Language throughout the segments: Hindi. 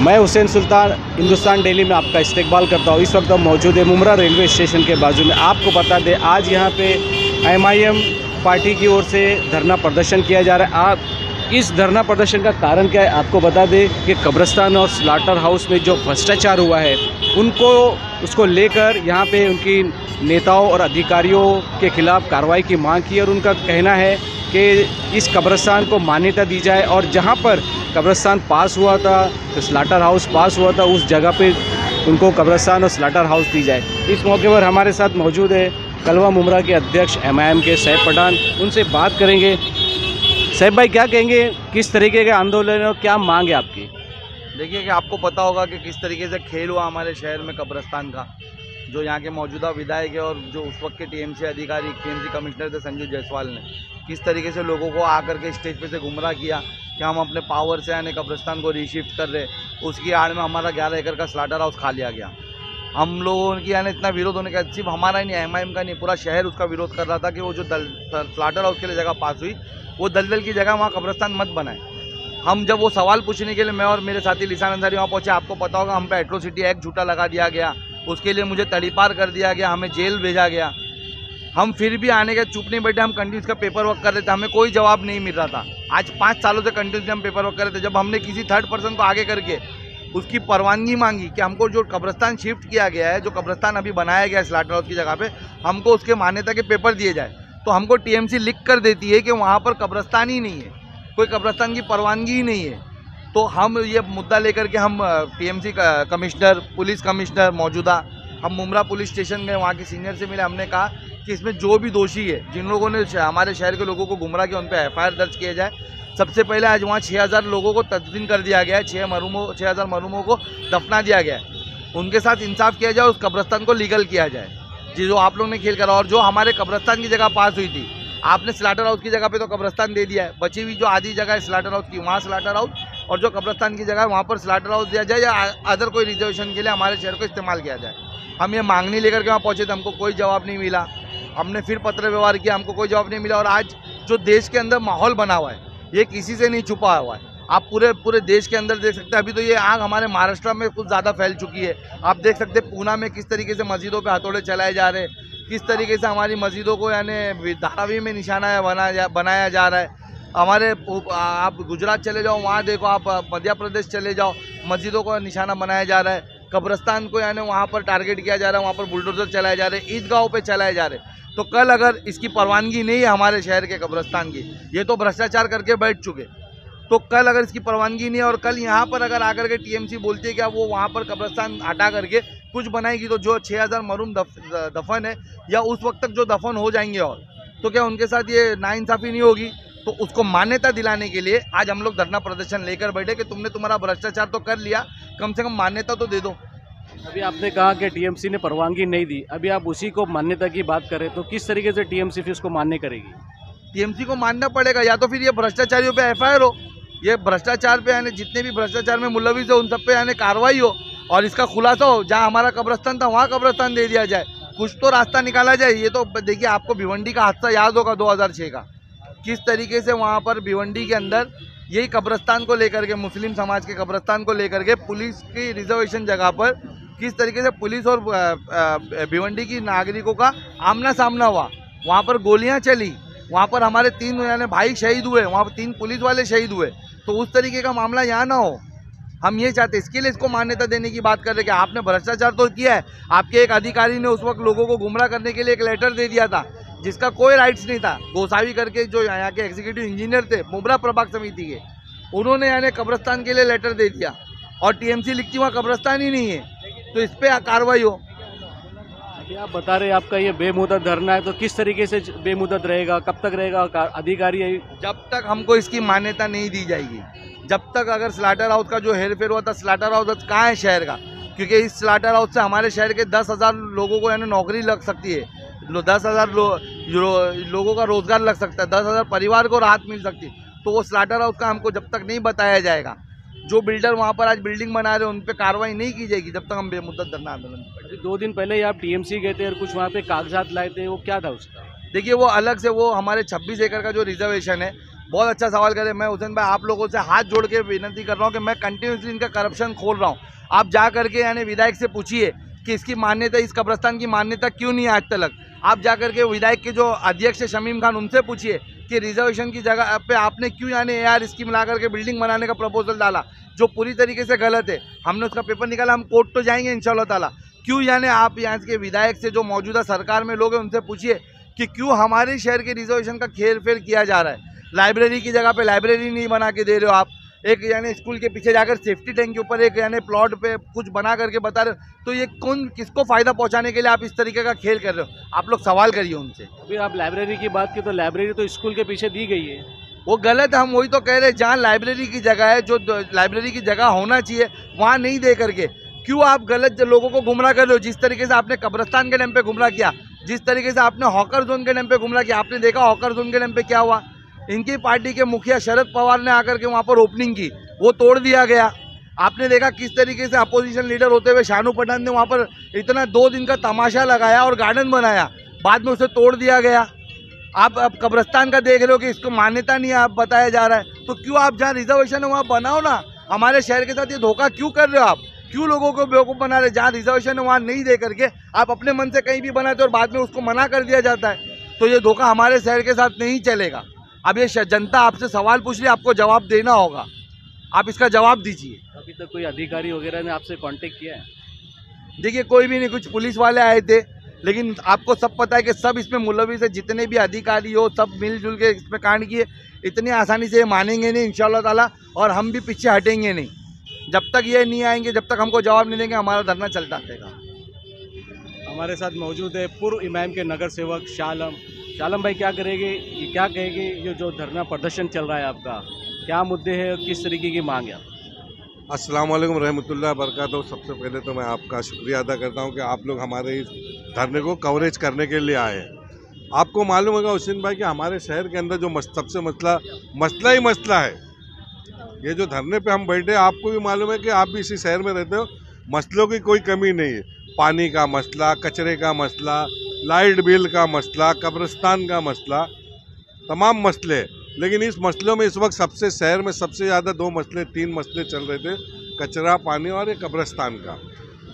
मैं हुसैन सुल्तान हिंदुस्तान डेली में आपका इस्तकबाल करता हूँ। इस वक्त हम मौजूद है मुमरा रेलवे स्टेशन के बाजू में। आपको बता दें आज यहाँ पे MIM पार्टी की ओर से धरना प्रदर्शन किया जा रहा है। आप इस धरना प्रदर्शन का कारण क्या है आपको बता दें कि कब्रिस्तान और स्लाटर हाउस में जो भ्रष्टाचार हुआ है उसको लेकर यहाँ पे उनकी नेताओं और अधिकारियों के खिलाफ़ कार्रवाई की मांग की और उनका कहना है कि इस कब्रिस्तान को मान्यता दी जाए और जहाँ पर कब्रिस्तान पास हुआ था, तो स्लाटर हाउस पास हुआ था, उस जगह पे उनको कब्रिस्तान और स्लाटर हाउस दी जाए। इस मौके पर हमारे साथ मौजूद है कलवा मुमरा के अध्यक्ष MIM के सैफ पठान। उनसे बात करेंगे। सैफ भाई क्या कहेंगे, किस तरीके के आंदोलन और क्या मांग है आपकी? देखिए कि आपको पता होगा कि किस तरीके से खेल हुआ हमारे शहर में कब्रिस्तान का। जो यहाँ के मौजूदा विधायक है और जो उस वक्त के TMC अधिकारी TMC कमिश्नर थे संजू जायसवाल ने किस तरीके से लोगों को आकर के स्टेज पे से गुमराह किया कि हम अपने पावर से यानी कब्रिस्तान को रीशिफ्ट कर रहे। उसकी आड़ में हमारा 11 एकड़ का स्लाटर हाउस खा लिया गया। हम लोगों की यानी इतना विरोध होने का सिर्फ हमारा ही नहीं, MIM का नहीं, पूरा शहर उसका विरोध कर रहा था कि वो जो स्लाटर हाउस के लिए जगह पास हुई वो दलदल की जगह वहाँ कब्रिस्तान मत बनाए। हम जब वो सवाल पूछने के लिए मैं और मेरे साथी लिसान अंसारी वहाँ पहुँचे, आपको पता होगा हम पे एट्रोसिटी एक्ट झूठा लगा दिया गया, उसके लिए मुझे तड़ीपार कर दिया गया, हमें जेल भेजा गया। हम फिर भी आने के चुप नहीं बैठे, हम कंटिन्यूस का पेपर वर्क कर रहे थे, हमें कोई जवाब नहीं मिल रहा था। आज 5 सालों से कंटिन्यूसली हम पेपर वर्क कर रहे थे। जब हमने किसी थर्ड पर्सन को आगे करके उसकी परवानगी मांगी कि हमको जो कब्रिस्तान शिफ्ट किया गया है, जो कब्रिस्तान अभी बनाया गया है स्लाटर हाउस की जगह पे, हमको उसके मान्यता के पेपर दिए जाए, तो हमको TMC लिख कर देती है कि वहाँ पर कब्रिस्तान ही नहीं है, कोई कब्रिस्तान की परवानगी ही नहीं है। तो हम ये मुद्दा लेकर के हम TMC कमिश्नर, पुलिस कमिश्नर मौजूदा, हम मुमरा पुलिस स्टेशन गए, वहाँ के सीनियर से मिले। हमने कहा कि इसमें जो भी दोषी है, जिन लोगों ने हमारे शहर के लोगों को गुमराह किया, उन पर FIR दर्ज किया जाए। सबसे पहले आज वहाँ 6000 लोगों को तदफीन कर दिया गया है, 6000 मरहूमों को दफना दिया गया है। उनके साथ इंसाफ किया जाए, उस कब्रिस्तान को लीगल किया जाए जी, जो आप लोग ने खेल करा। और जो हमारे कब्रिस्तान की जगह पास हुई थी, आपने स्लाटर हाउस की जगह पे तो कब्रिस्तान दे दिया है, बची हुई जो आधी जगह है स्लाटर हाउस की, वहाँ स्लाटर हाउस, और जो कब्रिस्तान की जगह है वहाँ पर स्लाटर हाउस दिया जाए या अदर कोई रिजर्वेशन के लिए हमारे शहर को इस्तेमाल किया जाए। हम ये मांगनी लेकर के वहाँ पहुँचे थे, हमको कोई जवाब नहीं मिला। हमने फिर पत्र व्यवहार किया, हमको कोई जवाब नहीं मिला। और आज जो देश के अंदर माहौल बना हुआ है, ये किसी से नहीं छुपा हुआ है। आप पूरे देश के अंदर देख सकते हैं। अभी तो ये आग हमारे महाराष्ट्र में कुछ ज़्यादा फैल चुकी है। आप देख सकते हैं पूना में किस तरीके से मस्जिदों पे हथौड़े चलाए जा रहे हैं, किस तरीके से हमारी मस्जिदों को यानी धारावी में निशाना बनाया जा रहा है। हमारे आप गुजरात चले जाओ, वहाँ देखो, आप मध्य प्रदेश चले जाओ, मस्जिदों को निशाना बनाया जा रहा है। कब्रिस्तान को यानी वहाँ पर टारगेट किया जा रहा है, वहाँ पर बुलडोजर चलाए जा रहे हैं, ईदगाहों पे चलाए जा रहे हैं। तो कल अगर इसकी परवानगी नहीं है हमारे शहर के कब्रिस्तान की, ये तो भ्रष्टाचार करके बैठ चुके, तो कल अगर इसकी परवानगी नहीं है और कल यहाँ पर अगर आकर के TMC बोलती है कि वो वहाँ पर कब्रिस्तान हटा करके कुछ बनाएगी, तो जो 6000 मरहूम दफन है या उस वक्त तक जो दफन हो जाएंगे, और तो क्या उनके साथ ये नाइंसाफ़ी नहीं होगी? तो उसको मान्यता दिलाने के लिए आज हम लोग धरना प्रदर्शन लेकर बैठे कि तुमने तुम्हारा भ्रष्टाचार तो कर लिया, कम से कम मान्यता तो दे दो। अभी आपने कहा कि TMC ने परवानगी नहीं दी, अभी आप उसी को मान्यता की बात करें तो किस तरीके से TMC फिर उसको मान्य करेगी? TMC को मानना पड़ेगा, या तो फिर ये भ्रष्टाचारियों पे FIR हो, ये भ्रष्टाचार पे यानी जितने भी भ्रष्टाचार में मुलविस है उन सब पे यानी कार्रवाई हो और इसका खुलासा हो। जहाँ हमारा कब्रिस्तान था वहाँ कब्रिस्तान दे दिया जाए, कुछ तो रास्ता निकाला जाए। ये तो देखिए, आपको भिवंडी का हादसा याद होगा 2006 का, किस तरीके से वहाँ पर भिवंडी के अंदर यही कब्रिस्तान को लेकर के, मुस्लिम समाज के कब्रिस्तान को लेकर के पुलिस की रिजर्वेशन जगह पर किस तरीके से पुलिस और भिवंडी की नागरिकों का आमना सामना हुआ। वहाँ पर गोलियाँ चली, वहाँ पर हमारे 3 यानी भाई शहीद हुए, वहाँ पर 3 पुलिस वाले शहीद हुए। तो उस तरीके का मामला यहाँ ना हो, हम ये चाहते हैं। इसके लिए इसको मान्यता देने की बात कर रहे हैं कि आपने भ्रष्टाचार तो किया है। आपके एक अधिकारी ने उस वक्त लोगों को गुमराह करने के लिए एक लेटर दे दिया था जिसका कोई राइट्स नहीं था। गोसावी करके जो यहाँ के एग्जीक्यूटिव इंजीनियर थे मुमरा प्रभाग समिति के, उन्होंने यानी कब्रिस्तान के लिए लेटर दे दिया और TMC लिखती वहाँ कब्रिस्तान ही नहीं है, तो इस पर कार्रवाई हो। अभी आप बता रहे हैं आपका ये बेमुदत धरना है, तो किस तरीके से बेमुदत रहेगा, कब तक रहेगा? अधिकारी जब तक हमको इसकी मान्यता नहीं दी जाएगी, जब तक अगर स्लाटर हाउस का जो हेरफेर हुआ था, स्लाटर हाउस कहाँ है शहर का? क्योंकि इस स्लाटर हाउस से हमारे शहर के 10,000 लोगों को यानी नौकरी लग सकती है, 10,000 लोगों का रोजगार लग सकता है, 10,000 परिवार को राहत मिल सकती है। तो वो स्लाटर हाउस का हमको जब तक नहीं बताया जाएगा, जो बिल्डर वहाँ पर आज बिल्डिंग बना रहे हैं उन पर कार्रवाई नहीं की जाएगी, जब तक हम बेमुद्दत धरना आंदोलन। 2 दिन पहले ही आप TMC गए थे और कुछ वहाँ पे कागजात लाए थे, वो क्या था उसका? देखिए, वो अलग से वो हमारे 26 एकड़ का जो रिजर्वेशन है बहुत अच्छा सवाल करे। मैं हुसैन भाई आप लोगों से हाथ जोड़ के विनती कर रहा हूँ कि मैं कंटिन्यूसली इनका करप्शन खोल रहा हूँ। आप जा करके यानी विधायक से पूछिए कि इसकी मान्यता, इस कब्रस्तान की मान्यता क्यों नहीं है आज तक। आप जा करके विधायक के जो अध्यक्ष है शमीम खान, उनसे पूछिए कि रिजर्वेशन की जगह पे आपने क्यों यानी AR स्कीम ला करके बिल्डिंग बनाने का प्रपोजल डाला, जो पूरी तरीके से गलत है। हमने उसका पेपर निकाला, हम कोर्ट तो जाएंगे इंशाल्लाह ताला। क्यों यानी आप यहाँ के विधायक से, जो मौजूदा सरकार में लोग हैं, उनसे पूछिए कि क्यों हमारे शहर के रिजर्वेशन का खेर फेर किया जा रहा है। लाइब्रेरी की जगह पे लाइब्रेरी नहीं बना के दे रहे हो आप, एक यानी स्कूल के पीछे जाकर सेफ्टी टैंक के ऊपर एक यानी प्लॉट पे कुछ बना करके बता रहे हो। तो ये कौन, किसको फ़ायदा पहुंचाने के लिए आप इस तरीके का खेल कर रहे हो? आप लोग सवाल करिए उनसे। अभी आप लाइब्रेरी की बात की तो लाइब्रेरी तो स्कूल के पीछे दी गई है, वो गलत है। हम वही तो कह रहे हैं, जहाँ लाइब्रेरी की जगह है, जो लाइब्रेरी की जगह होना चाहिए वहाँ नहीं दे करके क्यों आप गलत लोगों को गुमराह कर रहे हो? जिस तरीके से आपने कब्रस्तान के नाम पे गुमराह किया, जिस तरीके से आपने हॉकर जोन के नाम पे गुमराह किया, आपने देखा हॉकर जोन के नाम पे क्या हुआ। इनकी पार्टी के मुखिया शरद पवार ने आकर के वहाँ पर ओपनिंग की, वो तोड़ दिया गया। आपने देखा किस तरीके से अपोजिशन लीडर होते हुए शानू पठान ने वहाँ पर इतना 2 दिन का तमाशा लगाया और गार्डन बनाया, बाद में उसे तोड़ दिया गया। आप अब कब्रस्तान का देख रहे हो कि इसको मान्यता नहीं है, आप बताया जा रहा है। तो क्यों आप जहाँ रिजर्वेशन है वहाँ बनाओ ना। हमारे शहर के साथ ये धोखा क्यों कर रहे हो आप? क्यों लोगों को बेवकूफ़ बना रहे? जहाँ रिजर्वेशन है वहाँ नहीं दे करके आप अपने मन से कहीं भी बनाते हो और बाद में उसको मना कर दिया जाता है। तो ये धोखा हमारे शहर के साथ नहीं चलेगा। अब ये जनता आपसे सवाल पूछ रही है, आपको जवाब देना होगा, आप इसका जवाब दीजिए। अभी तक कोई अधिकारी वगैरह ने आपसे कांटेक्ट किया है? देखिए कोई भी नहीं, कुछ पुलिस वाले आए थे, लेकिन आपको सब पता है कि सब इसमें मुलविस है। जितने भी अधिकारी हो सब मिलजुल के इसमें कांड किए। इतनी आसानी से ये मानेंगे नहीं इंशाल्लाह ताला, और हम भी पीछे हटेंगे नहीं। जब तक ये नहीं आएंगे, जब तक हमको जवाब नहीं देंगे, हमारा धरना चलता रहेगा। हमारे साथ मौजूद है पूर्व इमाम के नगर सेवक शाह आलम। शाह आलम भाई क्या करेंगे, ये क्या कहेंगे, ये जो धरना प्रदर्शन चल रहा है आपका, क्या मुद्दे हैं और किस तरीके की मांग है? अस्सलाम वालेकुम रहमतुल्लाह बरकातहू। सबसे पहले तो मैं आपका शुक्रिया अदा करता हूं कि आप लोग हमारे इस धरने को कवरेज करने के लिए आए हैं। आपको मालूम होगा हुसैन भाई कि हमारे शहर के अंदर जो सबसे मसला ही मसला है। ये जो धरने पे हम बैठे, आपको भी मालूम है कि आप भी इसी शहर में रहते हो, मसलों की कोई कमी नहीं है। पानी का मसला, कचरे का मसला, लाइट बिल का मसला, कब्रिस्तान का मसला, तमाम मसले। लेकिन इस मसलों में इस वक्त सबसे शहर में सबसे ज़्यादा 3 मसले चल रहे थे, कचरा, पानी और ये कब्रिस्तान का।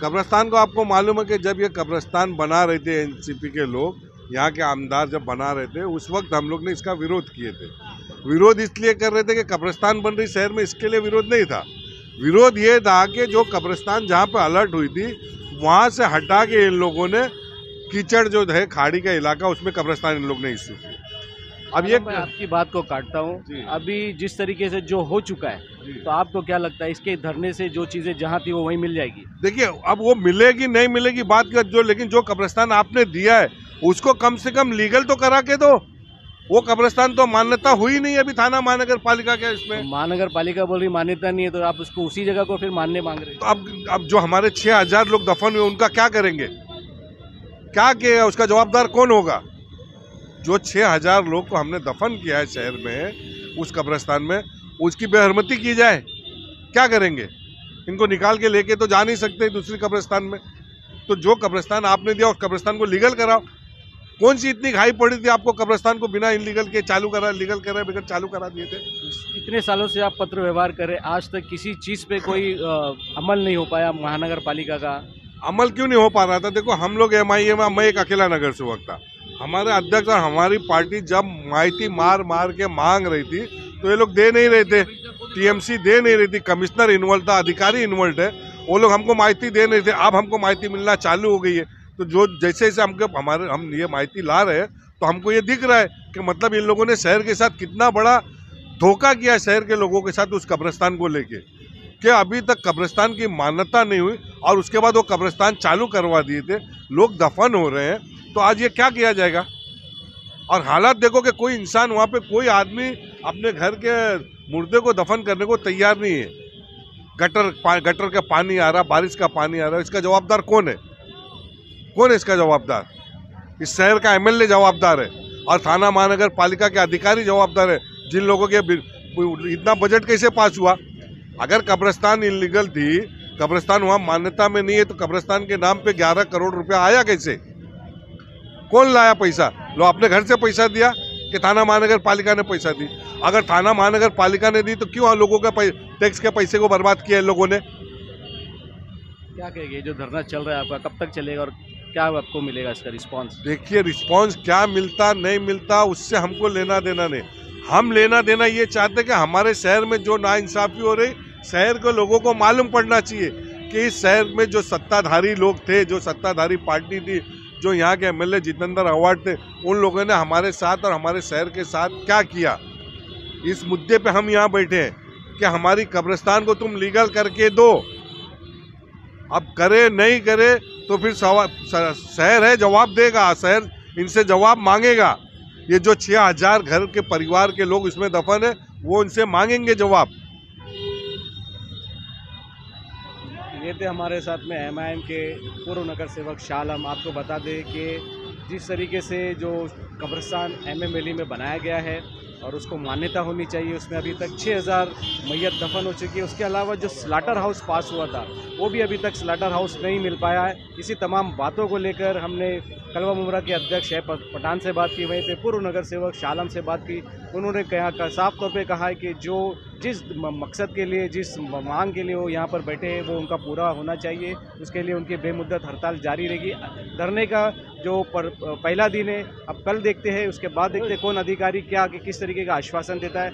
कब्रिस्तान को आपको मालूम है कि जब ये कब्रिस्तान बना रहे थे NCP के लोग, यहाँ के आमदार जब बना रहे थे, उस वक्त हम लोग ने इसका विरोध किए थे। विरोध इसलिए कर रहे थे कि कब्रिस्तान बन रही शहर में, इसके लिए विरोध नहीं था। विरोध ये था कि जो कब्रिस्तान जहाँ पर अलर्ट हुई थी, वहाँ से हटा के इन लोगों ने कीचड़ जो है, खाड़ी का इलाका, उसमें कब्रिस्तान इन लोग ने इशू किया। अब ये मैं आपकी बात को काटता हूँ। अभी जिस तरीके से जो हो चुका है, तो आपको क्या लगता है इसके धरने से जो चीज़ें जहाँ थी वो वहीं मिल जाएगी? देखिए, अब वो मिलेगी नहीं मिलेगी बात का जो, लेकिन जो कब्रिस्तान आपने दिया है उसको कम से कम लीगल तो करा के दो। वो कब्रिस्तान तो मान्यता हुई नहीं अभी थाना महानगर पालिका के इसमें। तो महानगर पालिका बोल रही मान्यता नहीं है, तो आप उसको उसी जगह को फिर मानने मांग रहे हैं। तो अब जो हमारे 6000 लोग दफन हुए उनका क्या करेंगे? क्या किया? उसका जवाबदार कौन होगा? जो 6000 लोग को हमने दफन किया है शहर में, उस कब्रिस्तान में, उसकी बेहरमती की जाए, क्या करेंगे? इनको निकाल के लेके तो जा नहीं सकते दूसरी कब्रिस्तान में। तो जो कब्रिस्तान आपने दिया उस कब्रिस्तान को लीगल कराओ। कौन सी इतनी घाई पड़ी थी आपको कब्रिस्तान को बिना इलीगल के चालू करा, लीगल करा बगैर चालू करा दिए थे? इतने सालों से आप पत्र व्यवहार करें, आज तक किसी चीज़ पे कोई अमल नहीं हो पाया महानगर पालिका का? अमल क्यों नहीं हो पा रहा था? देखो, हम लोग MIM, मैं एक अकेला नगर सेवक था। हमारे अध्यक्ष और हमारी पार्टी जब माइती मार मार के मांग रही थी तो ये लोग दे नहीं रहे थे। TMC दे नहीं रही थी, कमिश्नर इन्वॉल्व था, अधिकारी इन्वॉल्व है, वो लोग हमको माहिती दे नहीं थे। अब हमको माहिती मिलना चालू हो गई है। तो जो जैसे जैसे हम ये माहिती ला रहे हैं, तो हमको ये दिख रहा है कि मतलब इन लोगों ने शहर के साथ कितना बड़ा धोखा किया, शहर के लोगों के साथ उस कब्रिस्तान को लेके, कि अभी तक कब्रिस्तान की मान्यता नहीं हुई और उसके बाद वो कब्रिस्तान चालू करवा दिए थे, लोग दफन हो रहे हैं। तो आज ये क्या किया जाएगा? और हालात देखो कि कोई इंसान वहाँ पे, कोई आदमी अपने घर के मुर्दे को दफन करने को तैयार नहीं है। गटर का पानी आ रहा, बारिश का पानी आ रहा, इसका जवाबदार कौन है? कौन है इसका जवाबदार? इस शहर का MLA जवाबदार है और थाना महानगर पालिका के अधिकारी जवाबदार है, जिन लोगों के इतना बजट कैसे पास हुआ? अगर कब्रिस्तान इलीगल थी, कब्रिस्तान वहाँ मान्यता में नहीं है, तो कब्रिस्तान के नाम पे 11 करोड़ रुपया आया कैसे? कौन लाया पैसा? लो, अपने घर से पैसा दिया, कि थाना महानगर पालिका ने पैसा दी। अगर थाना महानगर पालिका ने दी तो क्यों लोगों के टैक्स के पैसे को बर्बाद किया इन लोगों ने? क्या कहेंगे, जो धरना चल रहा है आपका कब तक चलेगा और क्या आपको मिलेगा इसका रिस्पांस? देखिए, रिस्पांस क्या मिलता नहीं मिलता उससे हमको लेना देना नहीं। हम लेना देना ये चाहते कि हमारे शहर में जो नाइंसाफी हो रही, शहर के लोगों को मालूम पड़ना चाहिए कि इस शहर में जो सत्ताधारी लोग थे, जो सत्ताधारी पार्टी थी, जो यहाँ के एमएलए जितेंद्र अवार्ड थे, उन लोगों ने हमारे साथ और हमारे शहर के साथ क्या किया। इस मुद्दे पे हम यहाँ बैठे हैं कि हमारी कब्रिस्तान को तुम लीगल करके दो। अब करे नहीं करे तो फिर शहर है जवाब देगा, शहर इनसे जवाब मांगेगा। ये जो 6000 घर के परिवार के लोग इसमें दफन है, वो इनसे मांगेंगे जवाब। ये थे हमारे साथ में एमआईएम के पूर्व नगर सेवक शाह आलम। आपको बता दें कि जिस तरीके से जो कब्रिस्तान एमएम वैली में बनाया गया है और उसको मान्यता होनी चाहिए, उसमें अभी तक 6000 मैयत दफन हो चुकी है। उसके अलावा जो स्लाटर हाउस पास हुआ था वो भी अभी तक स्लाटर हाउस नहीं मिल पाया है। इसी तमाम बातों को लेकर हमने कलवा मुमरा के अध्यक्ष पठान से बात की, वहीं पे पूर्व नगर सेवक शाह आलम से बात की। उन्होंने साफ तौर पे कहा है कि जो जिस मकसद के लिए, जिस मांग के लिए वो यहाँ पर बैठे हैं वो उनका पूरा होना चाहिए। उसके लिए उनकी बेमुद्दत हड़ताल जारी रहेगी। धरने का जो पहला दिन है, अब कल देखते हैं, उसके बाद देखते हैं कौन अधिकारी क्या किस तरीके का आश्वासन देता है।